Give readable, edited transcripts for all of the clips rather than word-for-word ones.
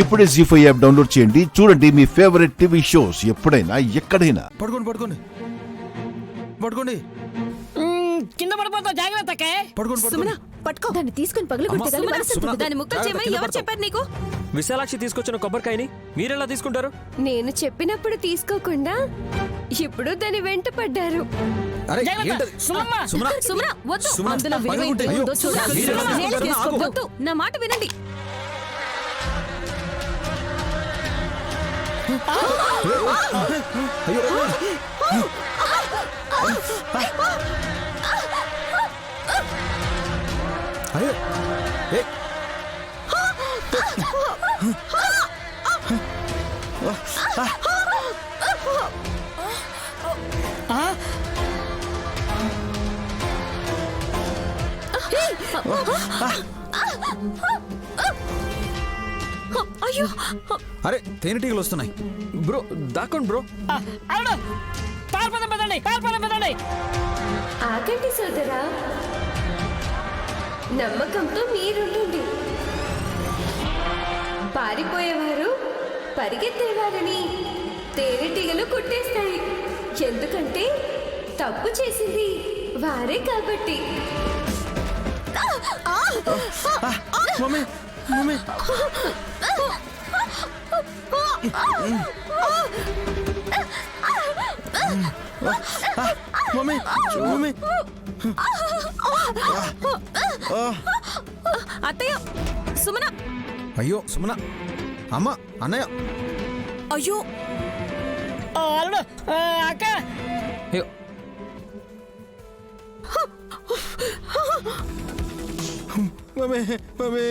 ఇప్పుడే జీ5 app download చేయండి. చూడండి మీ ఫేవరెట్ టీవీ షోస్ ఎప్పుడైనా ఎక్కడైనా. పడుకోండి కింద పడిపోతావు, జాగ్రత్త. పట్టుకో దాన్ని తీసుకుని పగలగొట్టే దాని ముక్కలు చేయమని ఎవరు చెప్పారు నీకు? విశాలాక్షి తీసుకొచ్చిన కొబ్బరికాయని మీరెలా తీసుకుంటారు? నేను చెప్పినప్పుడు తీసుకోకుండా ఇప్పుడు దాని వెంట పడ్డారు. సుమన వద్దు, అందులో విలువైంది ఉందో చూడాలి. వద్దు, నా మాట వినండి. అయ్యో, అరే తేనెటీగలు వస్తున్నాయి బ్రో, దాక్కోండి బ్రో. ఆగండి సోదరా, నమ్మకంతో మీరుండండి. పారిపోయేవారు పరిగెత్తేవారని తేనెటీగలు కుట్టేస్తాయి. ఎందుకంటే తప్పు చేసింది వారే కాబట్టి. మమ్మీ మమ్మీ మమ్మీ మమ్మీ అత్తయ్య, సుమన. అయ్యో సుమన, అమ్మ, అన్నయ్య. అయ్యో అల్లుడు, అక్క. అయ్యో, మమ్మీ మమ్మీ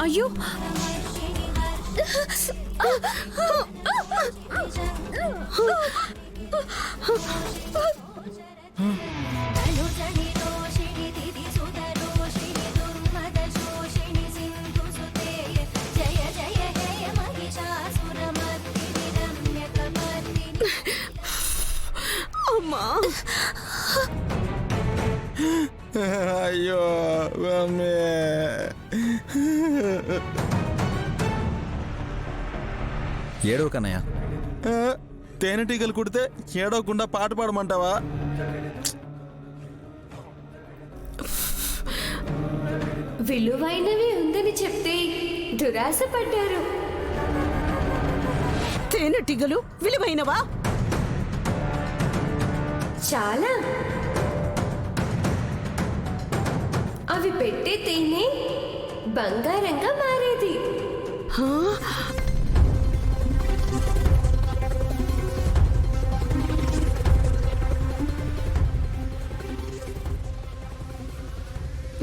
అయ్యో, అమ్మా. అయ్యో మమ్మీ. ఏడవ కన్నయ్య, తేనెటీగలు కుడితే ఏడవకుండా పాట పాడమంటావా? విలువైనవి ఉందని చెప్తే దురాశ పడ్డారు. తేనెటీగలు విలువైనవా? చాలా. అవి పెట్టే తేనె బంగారంగా మారేది.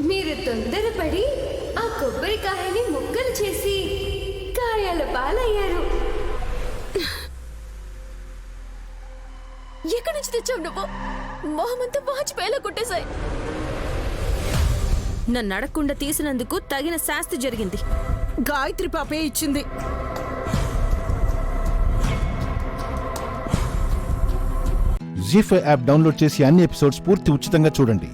మీరు తొందరపడి ఆ కొబ్బరికాయని ముక్కలు చేసి గాయాల పాలయ్యారు. ఎక్కడి నుంచి తెచ్చావు నువ్వు? మొహమంతా వాచిపోయేలా కొట్టేశాయి. నన్ను అడగకుండా తీసినందుకు తగిన శాస్తి జరిగింది. గాయత్రి పాపే ఇచ్చింది. జీ5 యాప్ డౌన్లోడ్ చేసి అన్ని ఎపిసోడ్స్ పూర్తి ఉచితంగా చూడండి.